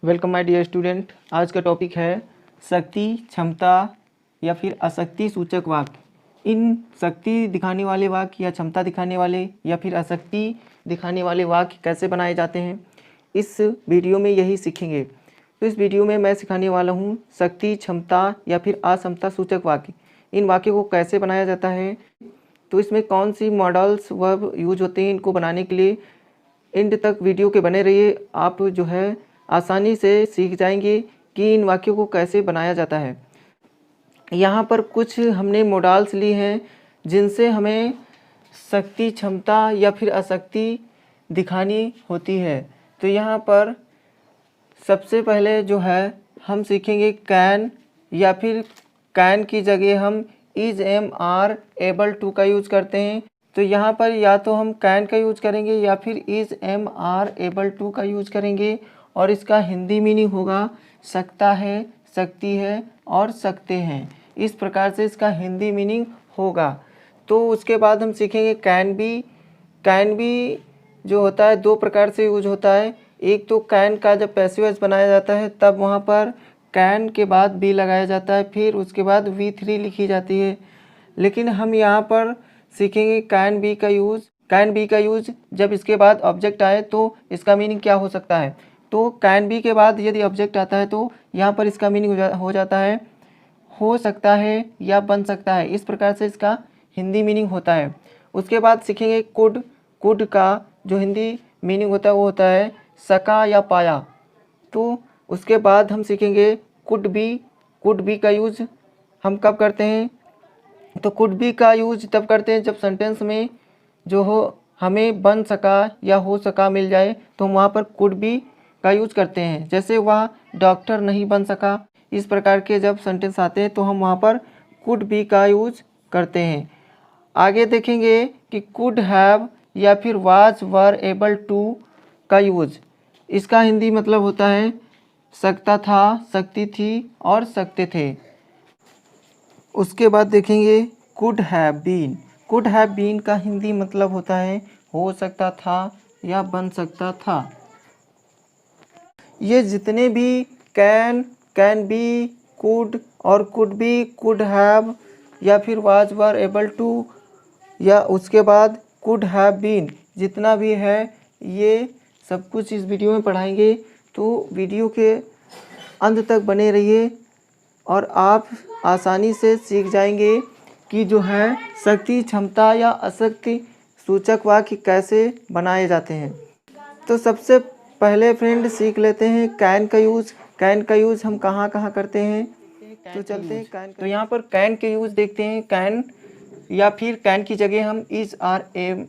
Welcome my dear student. आज का topic है शक्ति, क्षमता या फिर अशक्ति सूचक वाक्य। इन शक्ति दिखाने वाले वाक्य या क्षमता दिखाने वाले या फिर अशक्ति दिखाने वाले वाक्य कैसे बनाए जाते हैं, इस वीडियो में यही सीखेंगे। तो इस वीडियो में मैं सिखाने वाला हूँ शक्ति, क्षमता या फिर असमता सूचक वाक्य। इन वाक्यों को कैसे बनाया जाता है, तो इसमें कौन सी मॉडल्स वर्ब यूज होते हैं, इनको बनाने के लिए एंड तक वीडियो के बने रहिए। आप जो है आसानी से सीख जाएंगे कि इन वाक्यों को कैसे बनाया जाता है। यहाँ पर कुछ हमने मॉडल्स ली हैं जिनसे हमें शक्ति, क्षमता या फिर अशक्ति दिखानी होती है। तो यहाँ पर सबसे पहले जो है हम सीखेंगे कैन, या फिर कैन की जगह हम is, am, are, able to का यूज़ करते हैं। तो यहाँ पर या तो हम कैन का यूज़ करेंगे या फिर is, am, are, able to का यूज़ करेंगे, और इसका हिंदी मीनिंग होगा सकता है, सकती है और सकते हैं। इस प्रकार से इसका हिंदी मीनिंग होगा। तो उसके बाद हम सीखेंगे कैन बी। कैन बी जो होता है दो प्रकार से यूज होता है। एक तो कैन का जब पैसिव वॉइस बनाया जाता है तब वहाँ पर कैन के बाद बी लगाया जाता है, फिर उसके बाद V3 लिखी जाती है। लेकिन हम यहाँ पर सीखेंगे कैन बी का यूज़। कैन बी का यूज़ जब इसके बाद ऑब्जेक्ट आए तो इसका मीनिंग क्या हो सकता है। तो कैन बी के बाद यदि ऑब्जेक्ट आता है तो यहाँ पर इसका मीनिंग हो जाता है हो सकता है या बन सकता है। इस प्रकार से इसका हिंदी मीनिंग होता है। उसके बाद सीखेंगे कुड। कुड का जो हिंदी मीनिंग होता है वो होता है सका या पाया। तो उसके बाद हम सीखेंगे कुड बी। कुड बी का यूज़ हम कब करते हैं, तो कुड बी का यूज़ तब करते हैं जब सेंटेंस में जो हो हमें बन सका या हो सका मिल जाए, तो हम वहाँ पर कुड बी का यूज़ करते हैं। जैसे वह डॉक्टर नहीं बन सका, इस प्रकार के जब सेंटेंस आते हैं तो हम वहाँ पर कुड बी का यूज़ करते हैं। आगे देखेंगे कि कुड हैव या फिर वाज, वर, एबल टू का यूज़। इसका हिंदी मतलब होता है सकता था, सकती थी और सकते थे। उसके बाद देखेंगे could have been. Could have been का हिंदी मतलब होता है हो सकता था या बन सकता था। ये जितने भी कैन, कैन बी, कुड और कुड बी, कुड हैव या फिर वाज, वर, एबल टू या उसके बाद कुड हैव बीन, जितना भी है ये सब कुछ इस वीडियो में पढ़ाएंगे। तो वीडियो के अंत तक बने रहिए और आप आसानी से सीख जाएंगे कि जो है शक्ति, क्षमता या अशक्ति सूचक वाक्य कैसे बनाए जाते हैं। तो सबसे पहले फ्रेंड सीख लेते हैं कैन का यूज़। कैन का यूज़ हम कहाँ कहाँ करते हैं, तो चलते हैं कैन। तो यहाँ पर कैन के यूज़ देखते हैं। कैन या फिर कैन की जगह हम is, are, am,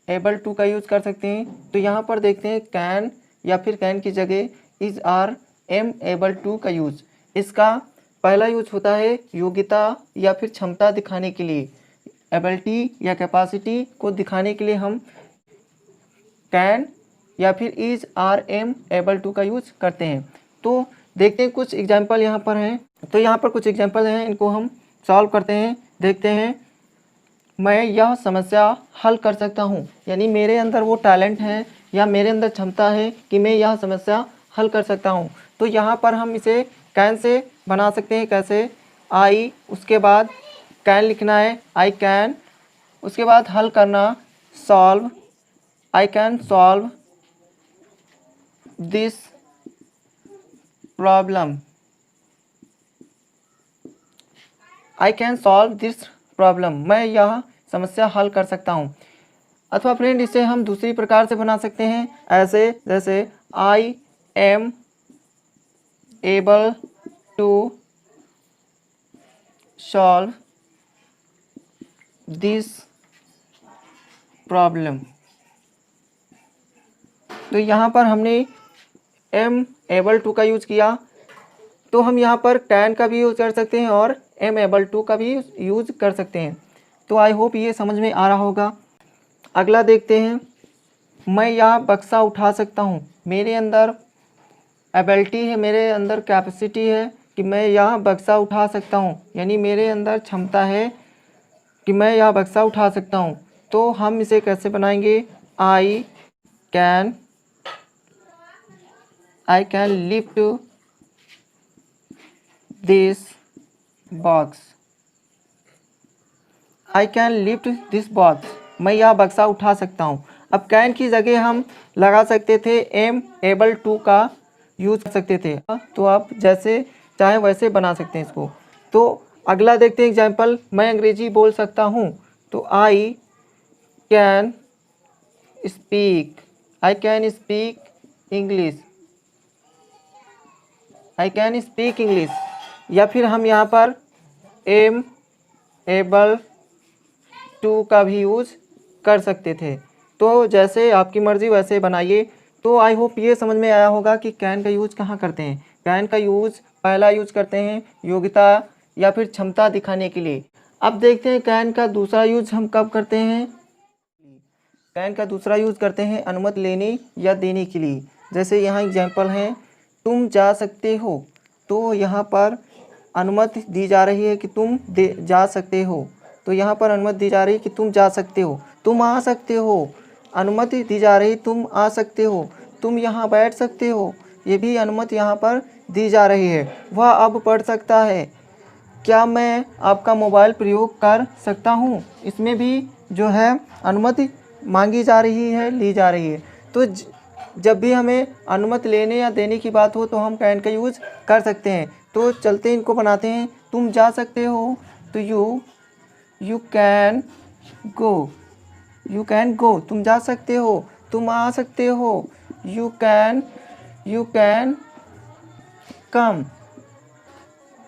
able to का यूज़ कर सकते हैं। तो यहाँ पर देखते हैं कैन या फिर कैन की जगह is, are, am, able to का यूज़। इसका पहला यूज होता है योग्यता या फिर क्षमता दिखाने के लिए। एबिलिटी या कैपेसिटी को दिखाने के लिए हम कैन या फिर is, are, am, able to का यूज करते हैं। तो देखते हैं कुछ एग्जाम्पल यहाँ पर हैं। तो यहाँ पर कुछ एग्जाम्पल हैं, इनको हम सॉल्व करते हैं। देखते हैं मैं यह समस्या हल कर सकता हूँ, यानी मेरे अंदर वो टैलेंट है या मेरे अंदर क्षमता है कि मैं यह समस्या हल कर सकता हूँ। तो यहाँ पर हम इसे कैन से बना सकते हैं। कैसे, आई, उसके बाद कैन लिखना है आई कैन, उसके बाद हल करना solve, I can solve this problem, I can solve this problem, मैं यह समस्या हल कर सकता हूँ। अथवा फ्रेंड इसे हम दूसरी प्रकार से बना सकते हैं ऐसे, जैसे I am able to solve this problem. तो यहाँ पर हमने एम एबल टू का यूज़ किया, तो हम यहाँ पर कैन का भी यूज़ कर सकते हैं और एम एबल टू का भी यूज़ कर सकते हैं। तो आई होप ये समझ में आ रहा होगा। अगला देखते हैं, मैं यह बक्सा उठा सकता हूँ। मेरे अंदर एबिलिटी है, मेरे अंदर कैपेसिटी है कि मैं यह बक्सा उठा सकता हूँ, यानी मेरे अंदर क्षमता है कि मैं यह बक्सा उठा सकता हूँ। तो हम इसे कैसे बनाएंगे, I can I can lift this box. I can lift this box, मैं यह बक्सा उठा सकता हूँ। अब कैन की जगह हम लगा सकते थे एम एबल टू का यूज कर सकते थे, तो आप जैसे चाहे वैसे बना सकते हैं इसको। तो अगला देखते हैं एग्जाम्पल, मैं अंग्रेजी बोल सकता हूँ, तो I can speak, I can speak English, I can speak English. या फिर हम यहाँ पर एम एबल टू का भी यूज़ कर सकते थे। तो जैसे आपकी मर्ज़ी वैसे बनाइए। तो आई होप ये समझ में आया होगा कि कैन का यूज़ कहाँ करते हैं। कैन का यूज़ पहला यूज़ करते हैं योग्यता या फिर क्षमता दिखाने के लिए। अब देखते हैं कैन का दूसरा यूज़ हम कब करते हैं। कैन का दूसरा यूज़ करते हैं अनुमति लेने या देने के लिए। जैसे यहाँ एग्जाम्पल है, तुम जा सकते हो, तो यहाँ पर अनुमति दी जा रही है कि तुम जा सकते हो। तो यहाँ पर अनुमति दी जा रही है कि तुम जा सकते हो। तुम आ सकते हो, अनुमति दी जा रही तुम आ सकते हो। तुम यहाँ बैठ सकते हो, ये भी अनुमति यहाँ पर दी जा रही है। वह अब पढ़ सकता है, क्या मैं आपका मोबाइल प्रयोग कर सकता हूँ, इसमें भी जो है अनुमति मांगी जा रही है, ली जा रही है। तो जब भी हमें अनुमति लेने या देने की बात हो तो हम कैन का यूज़ कर सकते हैं। तो चलते इनको बनाते हैं। तुम जा सकते हो, तो you can go, you can go, तुम जा सकते हो। तुम आ सकते हो, you can come,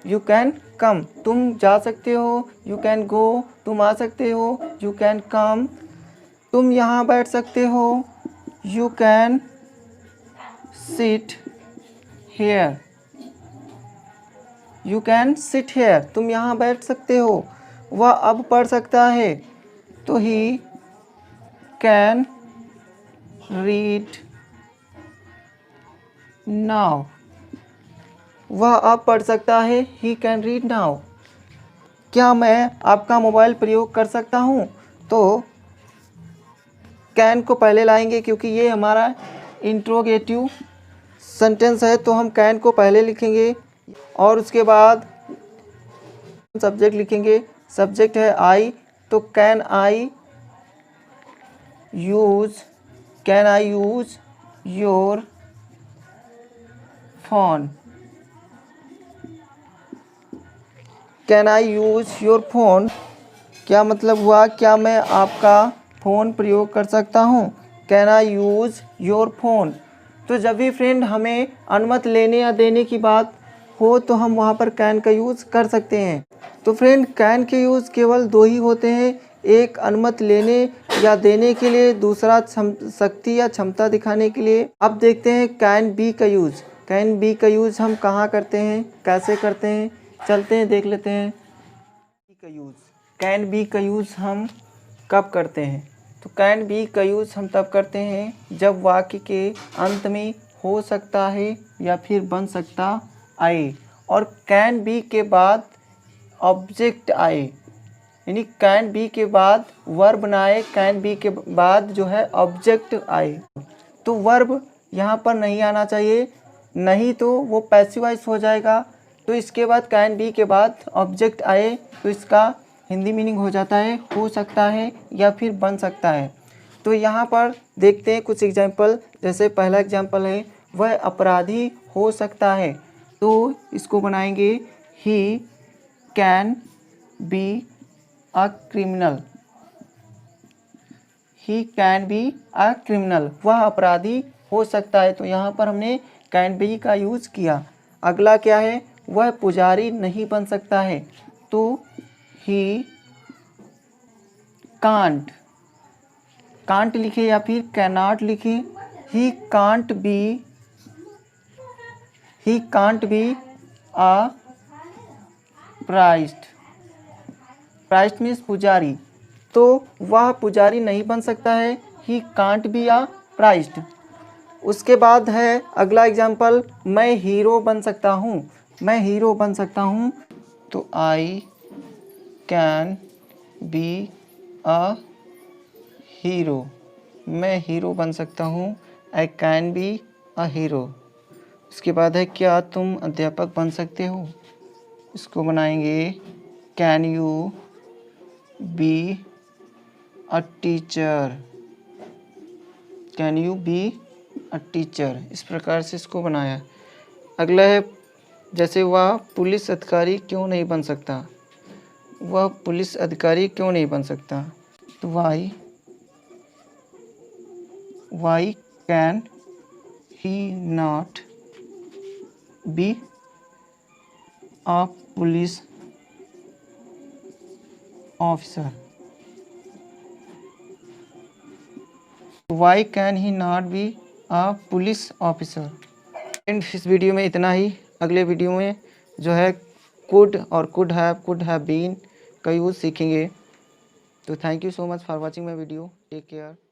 you can come, तुम जा सकते हो, यू कैन गो, तुम आ सकते हो, यू कैन कम, तुम यहाँ बैठ सकते हो, you can sit here, you can sit here, तुम यहाँ बैठ सकते हो। वह अब पढ़ सकता है, तो ही कैन रीड नाउ, वह अब पढ़ सकता है, ही कैन रीड नाउ। क्या मैं आपका मोबाइल प्रयोग कर सकता हूँ, तो कैन को पहले लाएंगे क्योंकि ये हमारा इंट्रोगेटिव सेंटेंस है, तो हम कैन को पहले लिखेंगे और उसके बाद सब्जेक्ट लिखेंगे। सब्जेक्ट है आई, तो can I use your phone, can I use your phone, क्या मतलब हुआ, क्या मैं आपका फ़ोन प्रयोग कर सकता हूँ। Can I use your phone. तो जब भी फ्रेंड हमें अनुमति लेने या देने की बात हो तो हम वहाँ पर कैन का यूज़ कर सकते हैं। तो फ्रेंड कैन के यूज़ केवल दो ही होते हैं, एक अनुमति लेने या देने के लिए, दूसरा शक्ति या क्षमता दिखाने के लिए। अब देखते हैं कैन बी का यूज़। कैन बी का यूज़ हम कहाँ करते हैं, कैसे करते हैं, चलते हैं देख लेते हैं। कैन बी का यूज़ हम कब करते हैं, तो कैन बी का यूज़ हम तब करते हैं जब वाक्य के अंत में हो सकता है या फिर बन सकता आए और कैन बी के बाद ऑब्जेक्ट आए, यानी कैन बी के बाद वर्ब ना आए, कैन बी के बाद जो है ऑब्जेक्ट आए। तो वर्ब यहाँ पर नहीं आना चाहिए, नहीं तो वो पैसिव वॉइस हो जाएगा। तो इसके बाद कैन बी के बाद ऑब्जेक्ट आए तो इसका हिंदी मीनिंग हो जाता है हो सकता है या फिर बन सकता है। तो यहाँ पर देखते हैं कुछ एग्जाम्पल। जैसे पहला एग्जाम्पल है, वह अपराधी हो सकता है, तो इसको बनाएंगे he can be a criminal, he can be a criminal, वह अपराधी हो सकता है। तो यहाँ पर हमने कैन बी का यूज़ किया। अगला क्या है, वह पुजारी नहीं बन सकता है, तो ही कांट, कांट लिखे या फिर कैनॉट लिखे। He can't be a priest, priest means पुजारी, तो वह पुजारी नहीं बन सकता है, he can't be a priest. उसके बाद है अगला एग्जाम्पल, मैं हीरो बन सकता हूँ, मैं हीरो बन सकता हूँ, तो I can be a hero, मैं हीरो बन सकता हूँ, I can be a hero. इसके बाद है क्या तुम अध्यापक बन सकते हो। इसको बनाएंगे can you be a teacher. Can you be a teacher, इस प्रकार से इसको बनाया। अगला है जैसे वह पुलिस अधिकारी क्यों नहीं बन सकता। वह पुलिस अधिकारी क्यों नहीं बन सकता, तो why can he not be a police officer. Why can he not be a police officer. And इस वीडियो में इतना ही। अगले वीडियो में जो है कुड और कुड हैव बीन का यूज़ सीखेंगे। तो thank you so much for watching my video. Take care.